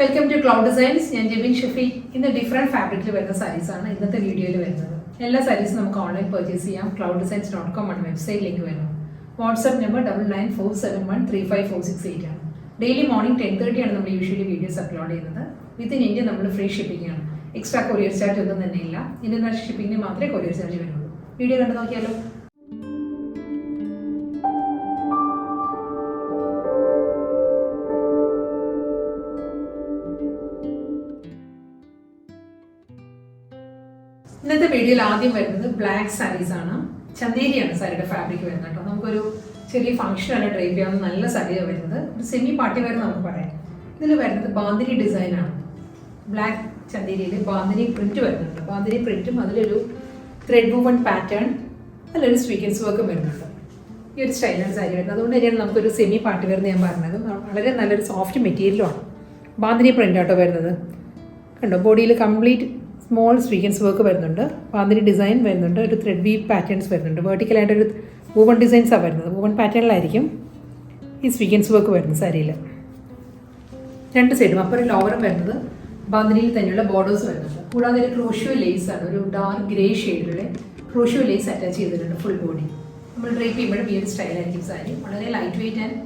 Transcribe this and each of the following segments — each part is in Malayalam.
Welcome to cloud designs. ഞാൻ ജെബിൻ ഷെഫി. ഇന്ന് ഡിഫറെൻറ്റ് ഫാബ്രിക്കിൽ വരുന്ന സാരീസാണ് ഇന്നത്തെ വീഡിയോയിൽ വരുന്നത്. എല്ലാ സാരീസും നമുക്ക് ഓൺലൈൻ പർച്ചേസ് ചെയ്യാം. clouddesigns.com ആണ് വെബ്സൈറ്റ് ലിങ്ക് വരുന്നത്. വാട്സ്ആപ്പ് നമ്പർ 9947135468 ആണ്. ഡെയിലി മോർണിംഗ് 10:30 ആണ് നമ്മൾ യൂഷ്വലി വീഡിയോസ് അപ്ലോഡ് ചെയ്യുന്നത്. വിത്തിൻ ഇന്ത്യ നമ്മൾ ഫ്രീ ഷിപ്പിംഗ് ആണ്. എക്സ്ട്രാ കൊറിയർ ചാർജ് ഒന്നും തന്നെ ഇല്ല. ഇന്റർനാഷണൽ ഷിപ്പിംഗിന് മാത്രമേ കൊറിയർ ചാർജ് വരുള്ളൂ. വീഡിയോ കണ്ടു നോക്കിയാലോ. ഇന്നത്തെ വീഡിയോയിൽ ആദ്യം വരുന്നത് ബ്ലാക്ക് സാരീസ് ആണ്. ചന്തേരിയാണ് സാരിയുടെ ഫാബ്രിക് വരുന്നത് കേട്ടോ. നമുക്കൊരു ചെറിയ ഫംഗ്ഷനാണ് ഡ്രൈപ്പ് ചെയ്യാവുന്ന നല്ല സാരിയാണ് വരുന്നത്. ഒരു സെമി പാർട്ടി വെയർ നമുക്ക് പറയാം. ഇതിൽ വരുന്നത് ബാന്തിനി ഡിസൈനാണ്. ബ്ലാക്ക് ചന്തേരിയിൽ ബാന്തിനി പ്രിന്റ് വരുന്നുണ്ട്. ബാന്തിനി പ്രിന്റും അതിലൊരു ത്രെഡ് വുവൺ പാറ്റേൺ, അതിലൊരു സ്വീക്കൻസ് വർക്കും വരുന്നുണ്ട്. ഈ ഒരു സ്റ്റൈലാണ് സാരി വരുന്നത്. അതുകൊണ്ട് തന്നെയാണ് നമുക്കൊരു സെമി പാർട്ടി വെയർ എന്ന് ഞാൻ പറഞ്ഞത്. വളരെ നല്ലൊരു സോഫ്റ്റ് മെറ്റീരിയലുമാണ്. ബാന്തിനി പ്രിന്റ് ആട്ടോ വരുന്നത്. കണ്ടോ, ബോഡിയിൽ കംപ്ലീറ്റ് സ്മോൾ സ്വീക്കൻസ് വർക്ക് വരുന്നുണ്ട്. ബാന്തിനി ഡിസൈൻ വരുന്നുണ്ട്. ഒരു ത്രെഡ് വീവ് പാറ്റേൺസ് വരുന്നുണ്ട്. വെർട്ടിക്കലായിട്ടൊരു വൂവൺ ഡിസൈൻസാണ് വരുന്നത്. വൂവൺ പാറ്റേണിലായിരിക്കും ഈ സ്വീക്കൻസ് വർക്ക് വരുന്നത് സാരിയിൽ. രണ്ട് സൈഡും അപ്പറും ലോവറും വരുന്നത് ബാന്തിനിയിൽ തന്നെയുള്ള ബോർഡേഴ്സ് വരുന്നുണ്ട്. കൂടാതെ ഒരു ക്രോഷ്യോ ലേസ് ആണ്. ഒരു ഡാർക്ക് ഗ്രേ ഷെയ്ഡിലുള്ള ക്രോഷ്യോ ലേസ് അറ്റാച്ച് ചെയ്തിട്ടുണ്ട് ഫുൾ ബോഡി. നമ്മൾ ഡ്രേപ്പ് ചെയ്യുമ്പോഴും ഈ ഒരു സ്റ്റൈലായിരിക്കും സാരി. വളരെ ലൈറ്റ് വെയിറ്റ് ആൻഡ്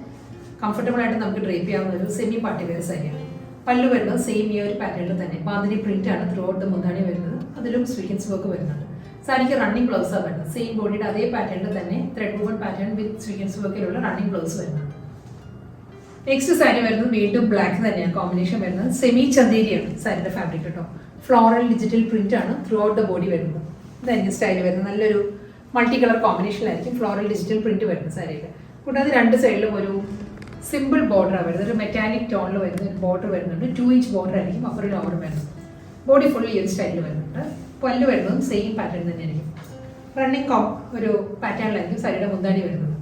കംഫർട്ടബിൾ ആയിട്ട് നമുക്ക് ഡ്രേപ്പ് ചെയ്യാവുന്ന ഒരു സെമി പാർട്ടി വെയർ സാരിയാണ്. പല്ലു വരുന്നത് സെയിം ഈ ഒരു പാറ്റേണിൽ തന്നെ ബാന്തിനി പ്രിന്റ് ആണ് ത്രൂ ഔട്ട് ദ മുന്താണി വരുന്നത്. അതിലും സ്വീക്കൻസ് വർക്ക് വരുന്നുണ്ട്. സാരിക്ക് റണ്ണിങ് ബ്ലൗസാണ് വരുന്നത്. സെയിം ബോഡിയുടെ അതേ പാറ്റേണിൽ തന്നെ thread woven pattern with sequins വർക്കിലുള്ള റണ്ണിങ് ബ്ലൗസ് വരുന്നുണ്ട്. നെക്സ്റ്റ് സാരി വരുന്നത് വീണ്ടും ബ്ലാക്ക് തന്നെയാണ് കോമ്പിനേഷൻ വരുന്നത്. സെമി ചന്തേരിയാണ് സാരിയുടെ ഫാബ്രിക് കേട്ടോ. ഫ്ലോറൽ ഡിജിറ്റൽ പ്രിന്റ് ആണ് ത്രൂ ഔട്ട് ദ ബോഡി വരുന്നത്. ഇതായിരിക്കും സ്റ്റൈൽ വരുന്നത്. നല്ലൊരു മൾട്ടി കളർ കോമ്പിനേഷനിലായിരിക്കും ഫ്ലോറൽ ഡിജിറ്റൽ പ്രിന്റ് വരുന്നത് സാരിയിൽ. കൂടാതെ രണ്ട് സൈഡിലും ഒരു സിമ്പിൾ ബോർഡറാണ് വരുന്നത്. ഒരു മെറ്റാലിക് ടോണിൽ വരുന്ന ഒരു ബോർഡർ വരുന്നുണ്ട്. 2 ഇഞ്ച് ബോർഡർ ആയിരിക്കും അപ്പുറം ലോവർ വരുന്നത്. ബോഡി ഫുൾ ഈ ഒരു സ്റ്റൈലിൽ വരുന്നുണ്ട്. പല്ല് വരുന്നതും സെയിം പാറ്റേൺ തന്നെയായിരിക്കും. റണ്ണിങ് ഒരു പാറ്റേണിലായിരിക്കും സാരിയുടെ മുന്താണി വരുന്നത്.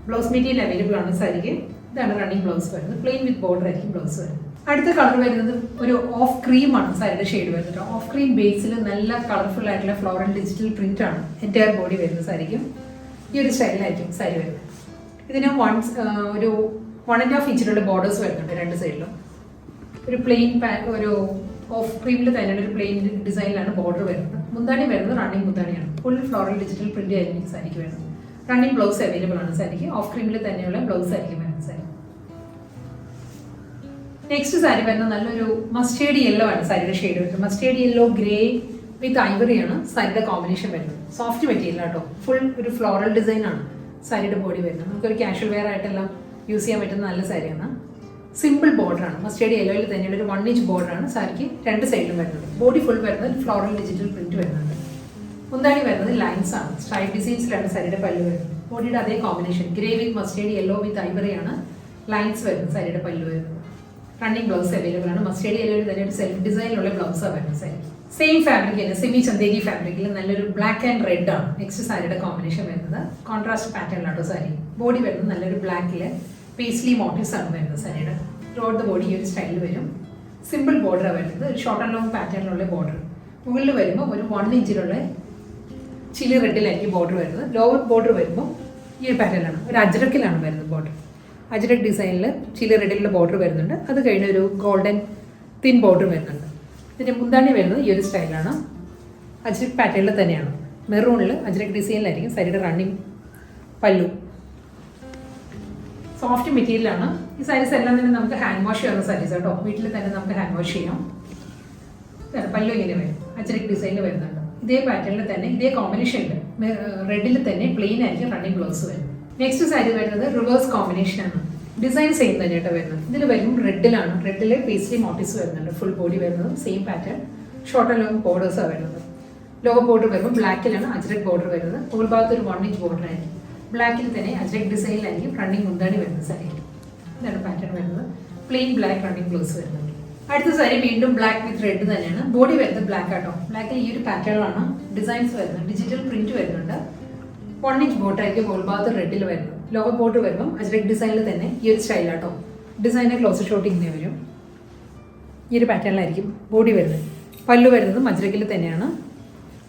ബ്ലൗസ് മെറ്റീരിയൽ അവൈലബിൾ ആണ് സാരിക്ക്. ഇതാണ് റണ്ണിങ് ബ്ലൗസ് വരുന്നത്. പ്ലെയിൻ വിത്ത് ബോർഡർ ആയിരിക്കും ബ്ലൗസ് വരുന്നത്. അടുത്ത കളർ വരുന്നത് ഒരു ഓഫ് ക്രീം ആണ് സാരിയുടെ ഷെയ്ഡ് വരുന്നത്. ഓഫ് ക്രീം ബേസിൽ നല്ല കളർഫുൾ ആയിട്ടുള്ള ഫ്ലോറൽ ഡിജിറ്റൽ പ്രിന്റ് ആണ് എൻറ്റയർ ബോഡി വരുന്നത് സാരിക്കും. ഈ ഒരു സ്റ്റൈലിലായിരിക്കും സാരി വരുന്നത്. ഇതിന് ഒരു 1.5 ഇഞ്ചിലുള്ള ബോർഡേഴ്സ് വരുന്നുണ്ട് രണ്ട് സൈഡിലും. ഒരു പ്ലെയിൻ ഒരു ഓഫ് ക്രീമിൽ തന്നെ ഒരു പ്ലെയിൻ ഡിസൈനിലാണ് ബോർഡർ വരുന്നത്. മുന്താണി വരുന്നത് റണ്ണിങ് മുന്താണിയാണ്. ഫുൾ ഫ്ലോറൽ ഡിജിറ്റൽ പ്രിന്റ് ആയിരിക്കും സാരിക്ക് വരുന്നത്. റണ്ണിങ് ബ്ലൗസ് അവൈലബിൾ ആണ് സാരിക്ക്. ഓഫ് ക്രീമിൽ തന്നെയുള്ള ബ്ലൗസ് ആയിരിക്കും വരുന്നത് സാരി. നെക്സ്റ്റ് സാരി വരുന്നത് നല്ലൊരു മസ്റ്റേർഡ് യെല്ലോ ആണ് സാരിയുടെ ഷെയ്ഡ് വരുന്നത്. മസ്റ്റേർഡ് യെല്ലോ ഗ്രേ വിത്ത് ഐവറിയാണ് സാരിയുടെ കോമ്പിനേഷൻ വരുന്നത്. സോഫ്റ്റ് മെറ്റീരിയൽ ആട്ടോ. ഫുൾ ഒരു ഫ്ലോറൽ ഡിസൈൻ ആണ് സാരിയുടെ ബോഡി വരുന്നത്. നമുക്കൊരു കാഷ്വൽ വെയർ ആയിട്ടെല്ലാം യൂസ് ചെയ്യാൻ പറ്റുന്ന നല്ല സാരിയാണ്. സിമ്പിൾ ബോർഡറാണ്. മസ്റ്റേർഡ് യെല്ലോയിൽ തന്നെയുള്ള ഒരു 1 ഇഞ്ച് ബോർഡറാണ് സാരിക്ക് രണ്ട് സൈഡിലും വരുന്നത്. ബോഡി ഫുൾ വരുന്നത് ഫ്ലോറൽ ഡിജിറ്റൽ പ്രിന്റ് വരുന്നുണ്ട്. മുന്താണി വരുന്നത് ലൈൻസ് ആണ്. സ്ട്രൈപ്പ് ഡിസൈൻസിലാണ് സാരിയുടെ പല്ല് വരുന്നത്. ബോഡിയുടെ അതേ combination grey with mustard yellow with ഐവറിയാണ് ലൈൻസ് വരുന്നത് സാരിയുടെ പല്ല് വരുന്നത്. റണ്ണിങ് ബ്ലൗസ് അവൈലബിൾ ആണ്. മസ്റ്റേർഡ് യെല്ലോയിൽ തന്നെ ഒരു സെൽഫ് ഡിസൈനിലുള്ള ബ്ലൗസാണ് വരുന്നത് സാരി. സെയിം ഫാബ്രിക് തന്നെ സെമി ചന്തേരി ഫാബ്രിക്കിൽ നല്ലൊരു ബ്ലാക്ക് ആൻഡ് റെഡ് ആണ് നെക്സ്റ്റ് സാരിയുടെ കോമ്പിനേഷൻ വരുന്നത്. കോൺട്രാസ്റ്റ് പാറ്റേണിലാട്ടോ സാരി. ബോഡി വരുന്നത് നല്ലൊരു ബ്ലാക്കില് പേസ്ലി മോട്ടീവ്സ് ആണ് വരുന്നത് സാരിയുടെ. ത്രൂ ഔട്ട് ദ ബോഡി ഈ ഒരു സ്റ്റൈലിൽ വരും. സിമ്പിൾ ബോർഡറാണ് വരുന്നത്. ഒരു ഷോർട്ട് ആൻഡ് ലോങ് പാറ്റേണിലുള്ള ബോർഡർ. മുകളിൽ വരുമ്പോൾ ഒരു 1 ഇഞ്ചിലുള്ള ചില്ലി റെഡിലായിരിക്കും ബോർഡർ വരുന്നത്. ലോവർ ബോർഡർ വരുമ്പോൾ ഈ ഒരു പാറ്റേണിലാണ് ഒരു അജ്രക്കിലാണ് വരുന്നത് ബോർഡർ. അജ്രക് ഡിസൈനിൽ ചില്ലി റെഡിലുള്ള ബോർഡർ വരുന്നുണ്ട്. അത് കഴിഞ്ഞ് ഒരു ഗോൾഡൻ തിൻ ബോർഡർ വരുന്നുണ്ട്. ഇതിൻ്റെ മുന്താണി വരുന്നത് ഈ ഒരു സ്റ്റൈലാണ്. അജ്രക് പാറ്റേണിൽ തന്നെയാണ്. മെറൂണിൽ അജ്രക് ഡിസൈനിലായിരിക്കും സാരിയുടെ റണ്ണിങ് പല്ലു. സോഫ്റ്റ് മെറ്റീരിയലാണ്. ഈ സാരീസ് എല്ലാം തന്നെ നമുക്ക് ഹാൻഡ് വാഷ് ചെയ്യുന്ന സാരീസ് കേട്ടോ. വീട്ടിൽ തന്നെ നമുക്ക് ഹാൻഡ് വാഷ് ചെയ്യാം. പല്ലു ഇങ്ങനെ വരും. അജ്രക് ഡിസൈനിൽ വരുന്നുണ്ട്. ഇതേ പാറ്റേണിൽ തന്നെ ഇതേ കോമ്പിനേഷനിൽ റെഡിൽ തന്നെ പ്ലെയിൻ ആയിരിക്കും റണ്ണിങ് ബ്ലൗസ് വരും. നെക്സ്റ്റ് സാരി വരുന്നത് റിവേഴ്സ് കോമ്പിനേഷനാണ്. ഡിസൈൻ സെയിം തന്നെയായിട്ട് വരുന്നത്. ഇതിൽ വരുമ്പോൾ റെഡിലാണ്. റെഡിൽ പേസ്ലി മോട്ടീവ്സ് വരുന്നുണ്ട്. ഫുൾ ബോഡി വരുന്നത് same pattern. Short and long ബോർഡേഴ്സാണ് വരുന്നത്. ലോവർ ബോർഡർ വരുമ്പോൾ ബ്ലാക്കിലാണ് അജ്രക് ബോർഡർ വരുന്നത്. മുകൾ ഭാഗത്ത് ഒരു 1 ഇഞ്ച് ബോർഡർ ആയിരിക്കും. ബ്ലാക്കിൽ തന്നെ അജ്രക് ഡിസൈനിലായിരിക്കും റണ്ണിങ് മുന്താണി വരുന്നത് സാരി. ഇതാണ് പാറ്റേൺ വരുന്നത്. പ്ലെയിൻ ബ്ലാക്ക് റണ്ണിങ് ബ്ലൗസ് വരുന്നുണ്ട്. അടുത്ത സാരി വീണ്ടും ബ്ലാക്ക് വിത്ത് റെഡ് തന്നെയാണ്. ബോഡി വരുന്നത് ബ്ലാക്ക് ആട്ടോ. ബ്ലാക്കിൽ ഈ ഒരു പാറ്റേണിലാണ് ഡിസൈൻസ് വരുന്നത്. ഡിജിറ്റൽ പ്രിന്റ് വരുന്നുണ്ട്. 1 ഇഞ്ച് ബോർഡർ ആയിരിക്കും മുകൾ ഭാഗത്ത് റെഡിൽ വരുന്നത്. ലോവർ ബോർഡർ വരുമ്പോൾ അജ്രക് ഡിസൈനിൽ തന്നെ ഈ ഒരു സ്റ്റൈലാട്ടോ. ഡിസൈനിൽ ക്ലോസ് ഷോട്ട് ഇങ്ങനെ വരും. ഈ ഒരു പാറ്റേണിലായിരിക്കും ബോഡി വരുന്നത്. പല്ലു വരുന്നതും അജ്രക്കിൽ തന്നെയാണ്.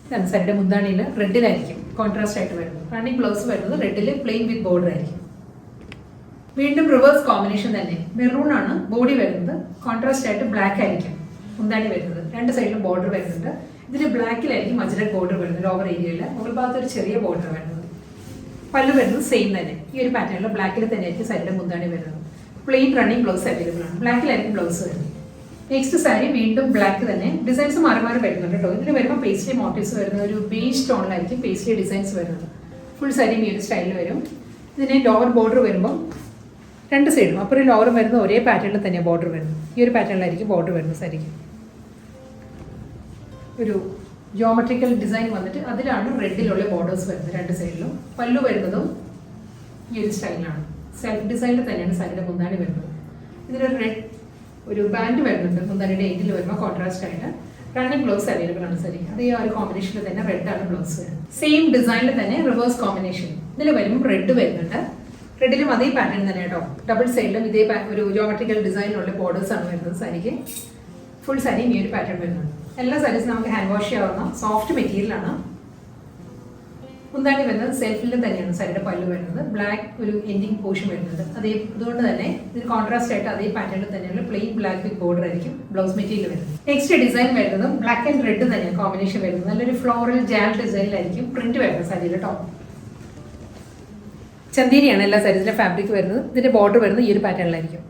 ഇതാണ് സാരിയുടെ മുന്താണിയിൽ റെഡിലായിരിക്കും കോൺട്രാസ്റ്റ് ആയിട്ട് വരുന്നത്. റണ്ണിങ് ബ്ലൗസ് വരുന്നത് റെഡിൽ പ്ലെയിൻ വിത്ത് ബോർഡർ ആയിരിക്കും. വീണ്ടും റിവേഴ്സ് കോമ്പിനേഷൻ തന്നെ. മെറൂൺ ആണ് ബോഡി വരുന്നത്, കോൺട്രാസ്റ്റ് ആയിട്ട് ബ്ലാക്ക് ആയിരിക്കും മുന്താണി വരുന്നത്. രണ്ട് സൈഡിലും ബോർഡർ വരുന്നുണ്ട്. ഇതിൽ ബ്ലാക്കിലായിരിക്കും മജററ്റ് ബോർഡർ വരുന്നത്. ലോവർ ഏരിയയിൽ മുകൾ ഭാഗത്ത് ഒരു ചെറിയ ബോർഡർ വരുന്നത്. പല്ല് വരുന്നത് സെയിം തന്നെ, ഈ ഒരു പാറ്റേണിൽ ബ്ലാക്കിൽ തന്നെ ആയിരിക്കും സൈഡിലെ മുന്താണി വരുന്നത്. പ്ലെയിൻ റണ്ണിങ് ബ്ലൗസ് അവൈലബിൾ ആണ്, ബ്ലാക്കിലായിരിക്കും ബ്ലൗസ് വരുന്നത്. നെക്സ്റ്റ് സാരി വീണ്ടും ബ്ലാക്ക് തന്നെ, ഡിസൈൻസ് മാറി മാറി വരുന്നുണ്ട് കേട്ടോ. ഇതിൽ വരുമ്പോൾ പേസ്ലി മോട്ടീവ്സ് വരുന്ന ഒരു ബേജ് ടോണിലായിരിക്കും പേസ്ലി ഡിസൈൻസ് വരുന്നത്. ഫുൾ സാരി ഈ ഒരു സ്റ്റൈലിൽ വരും. ഇതിന് ലോവർ ബോർഡർ വരുമ്പോൾ രണ്ട് സൈഡും അപ്പോൾ ഒരു ലോവർ വരുന്നത് ഒരേ പാറ്റേണിൽ തന്നെയാണ് ബോർഡർ വരുന്നത്. ഈ ഒരു പാറ്റേണിലായിരിക്കും ബോർഡർ വരുന്നത് സാരിക്ക്. ഒരു ജോമെട്രിക്കൽ ഡിസൈൻ വന്നിട്ട് അതിലാണ് റെഡിലുള്ള ബോർഡേഴ്സ് വരുന്നത് രണ്ട് സൈഡിലും. പല്ലു വരുന്നതും ഈ ഒരു സ്റ്റൈലാണ്. സെൽഫ് ഡിസൈനിൽ തന്നെയാണ് സാരിയുടെ മുന്താണി വരുന്നത്. ഇതിലൊരു റെഡ് ഒരു ബാൻഡ് വരുന്നുണ്ട് മുന്താണിയുടെ എൻഡിൽ വരുമ്പോൾ കോൺട്രാസ്റ്റ് ആയിട്ട്. റണ്ണിങ് ബ്ലൗസ് അവൈലബിൾ ആണ് സാരിക്ക്. അത് ഈ ഒരു കോമ്പിനേഷനിൽ തന്നെ റെഡ് ആണ് ബ്ലൗസ് വരുന്നത്. സെയിം ഡിസൈനിൽ തന്നെ റിവേഴ്സ് കോമ്പിനേഷൻ. ഇതിൽ വരുമ്പോൾ റെഡ് വരുന്നുണ്ട്. റെഡിലും അതേ പാറ്റേൺ തന്നെ കേട്ടോ. ഡബിൾ സൈഡിലും ഇതേ ഒരു ജോമെട്രിക്കൽ ഡിസൈനിലുള്ള ബോർഡേഴ്സ് ആണ് വരുന്നത് സാരിക്ക്. ഫുൾ സാരിയും ഈ ഒരു പാറ്റേൺ വരുന്നുണ്ട്. എല്ലാ സാരീസും നമുക്ക് ഹാൻഡ് വാഷ് ചെയ്യാവുന്ന സോഫ്റ്റ് മെറ്റീരിയലാണ്. മുന്താണി വരുന്നത് സെൽഫിൽ തന്നെയാണ് സാരിയുടെ പല്ലു വരുന്നത്. ബ്ലാക്ക് ഒരു എൻഡിങ് പോർഷൻ വരുന്നത്. അതുകൊണ്ട് തന്നെ ഇതിന് കോൺട്രാസ്റ്റ് ആയിട്ട് അതേ പാറ്റേണിൽ തന്നെയുള്ള പ്ലെയിൻ ബ്ലാക്ക് വിത്ത് ബോർഡർ ആയിരിക്കും ബ്ലൗസ് മെറ്റീരിയൽ വരുന്നത്. നെക്സ്റ്റ് ഡിസൈൻ വരുന്നത് ബ്ലാക്ക് ആൻഡ് റെഡ് തന്നെയാണ് കോമ്പിനേഷൻ വരുന്നത്. നല്ലൊരു ഫ്ലോറൽ ജാൽ ഡിസൈനിലായിരിക്കും പ്രിന്റ് വരുന്നത് സാരിയിൽ കേട്ടോ. ചന്തേരിയാണ് എല്ലാ സാരീസിലെ ഫാബ്രിക് വരുന്നത്. ഇതിന്റെ ബോർഡർ വരുന്നത് ഈ ഒരു പാറ്റേണിലായിരിക്കും.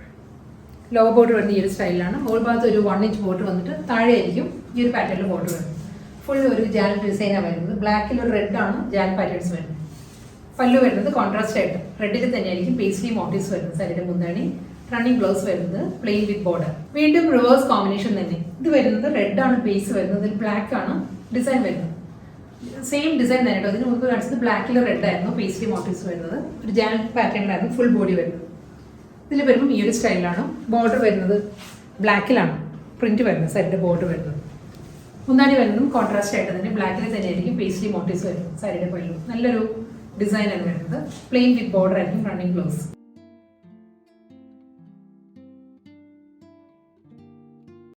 ലോവർ ബോർഡർ വരുന്ന ഈ ഒരു സ്റ്റൈലിലാണ്. ഹോൾ ഭാഗത്ത് ഒരു 1 ഇഞ്ച് ബോർഡർ വന്നിട്ട് താഴെ ആയിരിക്കും ഈ ഒരു പാറ്റേണിൽ ബോർഡർ വരുന്നത്. ഫുൾ ഒരു ജാൽ ഡിസൈനാണ് വരുന്നത്. ബ്ലാക്കിൽ ഒരു റെഡ് ആണ് ജാൽ പാറ്റേൺസ് വരുന്നത്. പല്ലു വരുന്നത് കോൺട്രാസ്റ്റ് ആയിട്ട് റെഡിൽ തന്നെയായിരിക്കും പേസ്ലി മോട്ടീവ്സ് വരുന്നത്. സാരിയുടെ മുന്താണി റണ്ണിങ് ബ്ലൗസ് വരുന്നത് പ്ലെയിൻ വിത്ത് ബോർഡർ. വീണ്ടും റിവേഴ്സ് കോമ്പിനേഷൻ തന്നെ. ഇത് വരുന്നത് റെഡ് ആണ് ബേസ് വരുന്നത്. ഇതിൽ ബ്ലാക്ക് ആണ് ഡിസൈൻ വരുന്നത്. സെയിം ഡിസൈൻ തന്നെ കേട്ടോ. ഇതിന് മുമ്പ് കാണിച്ചത് ബ്ലാക്കിൽ റെഡ് ആയിരുന്നു പേസ്ലി മോട്ടീവ്സ് വരുന്നത്. ഒരു ജാൽ പാറ്റേണിലായിരുന്നു ഫുൾ ബോഡി വരുന്നത്. ഇതിൽ വരുമ്പോൾ ഈ ഒരു സ്റ്റൈലാണ്. ബോർഡർ വരുന്നത് ബ്ലാക്കിലാണ് പ്രിന്റ് വരുന്നത്. സാരിയുടെ ബോർഡർ വരുന്നത്. മുന്താണി വരുന്നതും കോൺട്രാസ്റ്റ് ആയിട്ട് തന്നെ ബ്ലാക്കിൽ തന്നെ ആയിരിക്കും പേസ്ലി മോട്ടീവ്സ് വരുന്നത്. സാരിയുടെ പല്ലു നല്ലൊരു ഡിസൈനാണ് വരുന്നത്. പ്ലെയിൻ വിത്ത് ബോർഡർ ആയിരിക്കും റണ്ണിങ് ബ്ലൗസ്.